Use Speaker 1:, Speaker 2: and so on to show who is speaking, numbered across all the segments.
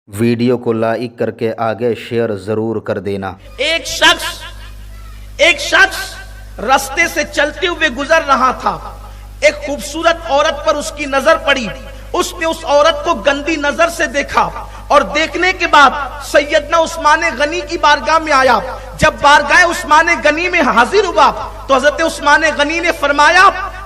Speaker 1: Video को like करके आगे शेयर जरूर कर देना।
Speaker 2: एक शख्स रास्ते से चलते हुए गुजर रहा था। एक खूबसूरत औरत पर उसकी नजर पड़ी। उसने उस औरत को गंदी नजर से देखा और देखने के बाद सैयदना उस्मान गनी की बारगाह में आया। जब बारगाह उस्मान गनी में हाजिर हुआ तो हजरत उस्मान गनी ने फरमाया,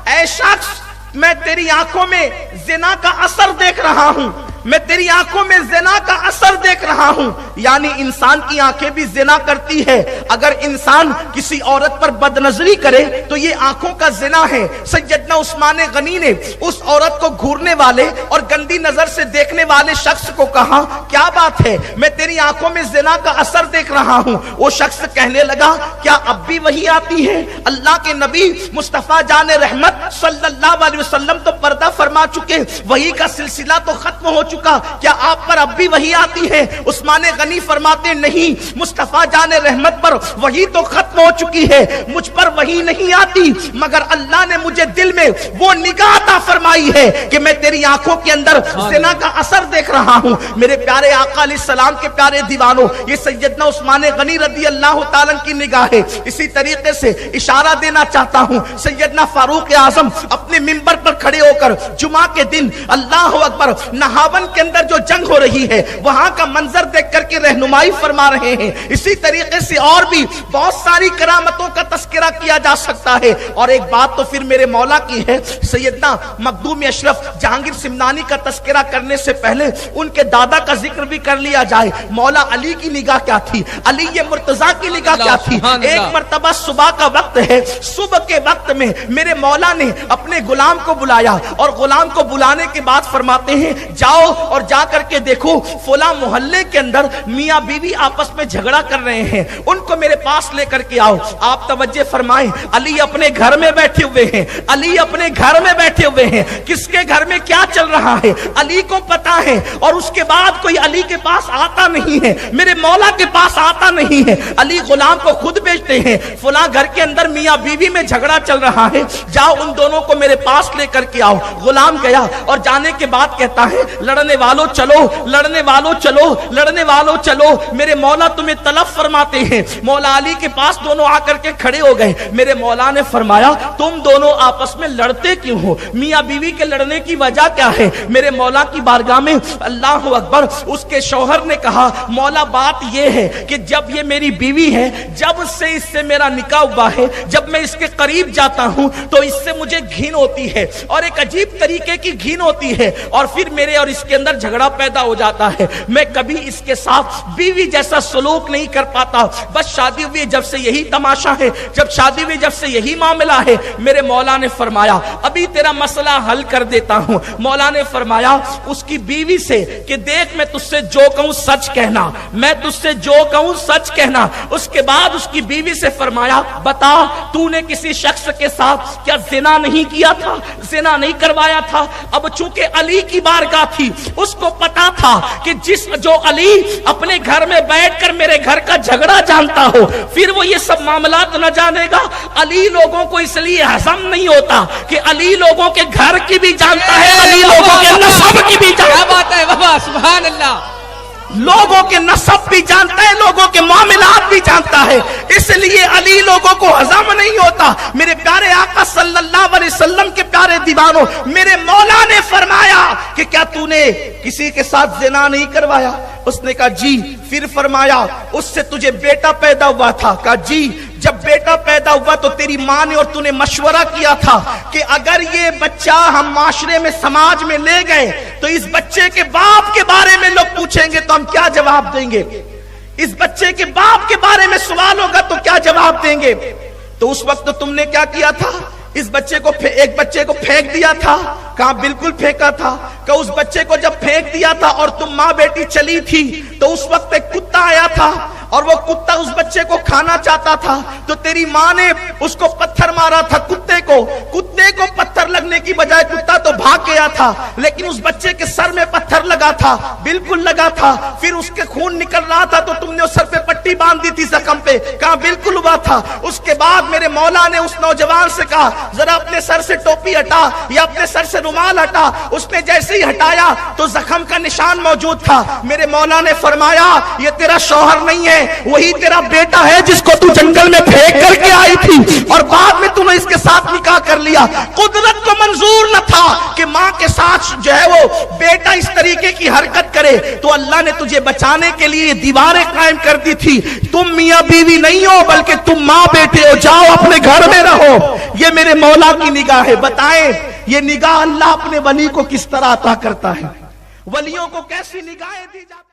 Speaker 2: ऐ शख्स, मैं तेरी आंखों में जिना का असर देख रहा हूं, मैं तेरी आंखों में जिना का असर देख रहा हूं। यानी इंसान की आंखें भी जिना करती है। अगर इंसान किसी औरत पर बदनजरी करे तो ये आंखों का जिना है। सैयदना उस्मान गनी ने उस औरत को घूरने वाले और गंदी नजर से देखने वाले शख्स को कहा, क्या बात है, मैं तेरी आंखों में जिना का असर देख रहा हूं। वो शख्स कहने लगा, क्या अब भी वही आती है? अल्लाह के नबी मुस्तफा जान रहमत सल्लल्लाहु अलैहि वसल्लम तो पर्दा फरमा चुके, वही का सिलसिला तो खत्म हो चुका, क्या आप पर अब भी वही आती है? उस्मान गनी फरमाते, नहीं, मुस्तफा जान रहमत पर वही तो खत्म हो चुकी है, मुझ पर वही नहीं आती, मगर अल्लाह ने मुझे दिल में वो निगाह अता फरमाई है कि मैं तेरी आंखों के अंदर ज़िना का असर देख रहा हूं। मेरे प्यारे आका अलैहिस्सलाम के प्यारे दीवानों, ये सैयदना उस्मान गनी रज़ी अल्लाह ताला की निगाह है। इसी तरीके से इशारा देना चाहता हूं, सैयदना फारूक आजम अपने मिंबर पर खड़े होकर जुमा के दिन अल्लाह अकबर नहावन के अंदर जो जंग हो रही है वहां का मंजर देख करके रहनुमाई फरमा रहे हैं। इसी तरीके से और भी बहुत सारी करामतों का तस्करा किया जा सकता है। और एक बात तो फिर मेरे मौला की है, सैयदना मखदूम अशरफ जहांगीर सिमनानी का तस्करा करने से पहले उनके दादा का जिक्र भी कर लिया जाए। मौला अली की निगाह क्या थी, अली ये मुर्तजा की निगाह क्या थी। एक मर्तबा सुबह का वक्त है, सुबह के वक्त में मेरे मौला ने अपने गुलाम को बुलाया और गुलाम को बुलाने के बाद फरमाते हैं, जाओ और जा करके देखो फला मोहल्ले के अंदर मियां बीवी आपस में झगड़ा कर रहे हैं, उनको मेरे पास लेकर के आओ। आप तवज्जो फरमाएं, अली अपने घर में बैठे हुए हैं, अली अपने घर में बैठे हुए हैं। किसके घर में क्या चल रहा है अली को पता है। और उसके बाद कोई अली के पास आता नहीं है, मेरे मौला के पास आता नहीं है। अली गुलाम को खुद भेजते हैं, फला घर के अंदर मियां बीवी में झगड़ा चल रहा है, जाओ उन दोनों को मेरे पास लेकर के आओ। गुलाम गया और जाने के बाद कहता है, लड़ने वालों चलो, लड़ने वालों चलो, लड़ने वालों चलो, मेरे मौला तुम्हें तलब फरमाते हैं। मौला अली के पास दोनों आकर के खड़े हो गए। मेरे मौला ने फरमाया, तुम दोनों आपस में लड़ते क्यों हो? मियां बीवी के लड़ने की वजह क्या है? मेरे मौला की बारगाह में अल्लाह अकबर उसके शौहर ने कहा, मौला बात यह है कि जब ये मेरी बीवी है, जब से इससे मेरा निकाह हुआ है, जब मैं इसके करीब जाता हूं तो इससे मुझे घिन होती है और एक अजीब तरीके की घिन होती है और फिर मेरे और इसके अंदर झगड़ा पैदा हो जाता है। मैं कभी इसके साथ बीवी जैसा सलूक नहीं कर पाता। बस शादी हुई जब से यही तमाशा है, जब शादी हुई जब से यही मामला है। मेरे मौला ने फरमाया, अभी तेरा मसला हल कर देता हूं। मौला ने फरमाया उसकी बीवी से कि देख, मैं तुझसे जो कहूं सच कहना, मैं तुझसे जो कहूं सच कहना। उसके बाद उसकी बीवी से फरमाया, बता तूने किसी शख्स के साथ क्या जिना नहीं किया था, जिना नहीं करवाया था? अब चूंकि अली की बारगाह थी, उसको पता था कि जो अली अपने घर में बैठकर मेरे घर का झगड़ा जानता हो, फिर वो ये सब मामलात न जानेगा। अली लोगों को इसलिए हजम नहीं होता कि अली लोगों के घर की भी जानता है, अली लोगों के नसब की भी जानता है। बाबा सुभान अल्लाह, लोगों के नसब भी जानता है, लोगों के मामलात भी जानता है, इसलिए अली लोगों को हजम नहीं होता। मेरे प्यारे आका सल्लल्लाहु अलैहि वसल्लम के प्यारे दीवानों, मेरे मौला ने फरमाया कि क्या तूने किसी के साथ ज़िना नहीं करवाया? उसने कहा जी। फिर फरमाया, उससे तुझे बेटा पैदा हुआ था? कहा जी। जब बेटा पैदा हुआ तो तेरी माँ ने और तूने मशवरा किया था कि अगर ये बच्चा हम माशरे में समाज में ले गए तो इस बच्चे के बाप के बारे में लोग पूछेंगे तो हम क्या जवाब देंगे, इस बच्चे के बाप के बारे में सवाल होगा तो क्या जवाब देंगे? तो उस वक्त तो तुमने क्या किया था, इस बच्चे को एक बच्चे को फेंक दिया था? कहा बिल्कुल फेंका था। कि उस बच्चे को जब फेंक दिया था और तुम माँ बेटी चली थी तो उस वक्त एक कुत्ता आया था और वो कुत्ता उस बच्चे को खाना चाहता था तो तेरी माँ ने उसको पत्थर मारा था कुत्ते कुत्ते को पत्थर लगने की बजाय कुत्ता तो भाग गया था, लेकिन उस बच्चे के सर में पत्थर लगा था, बिल्कुल लगा था। फिर उसके खून निकल रहा था तो तुमने उस सर पे पट्टी बांध दी थी जख्म पे, कहा बिल्कुल हुआ था। उसके बाद मेरे मौला ने उस नौजवान से कहा जरा अपने सर से टोपी हटा या अपने सर से रुमाल हटा। उसने जैसे ही हटाया तो जख्म का निशान मौजूद था। मेरे मौला ने फरमाया ये तेरा शौहर नहीं है, वही तेरा बेटा है जिसको तू जंगल में फेंक करके आई थी और बाद में तूने इसके साथ निकाह कर लिया। कुदरत को मंजूर न था कि माँ के साथ जो है वो बेटा इस तरीके की हरकत करे, तो अल्लाह ने तुझे बचाने के लिए दीवारें कायम कर दी थी। तुम मियाँ बीवी नहीं हो बल्कि तुम माँ बेटे हो, जाओ अपने घर में रहो। ये मेरे मौला की निगाह है। बताएं ये निगाह अल्लाह अपने वली को किस तरह अता करता है, वलियों को कैसी निगाहें दी जाती।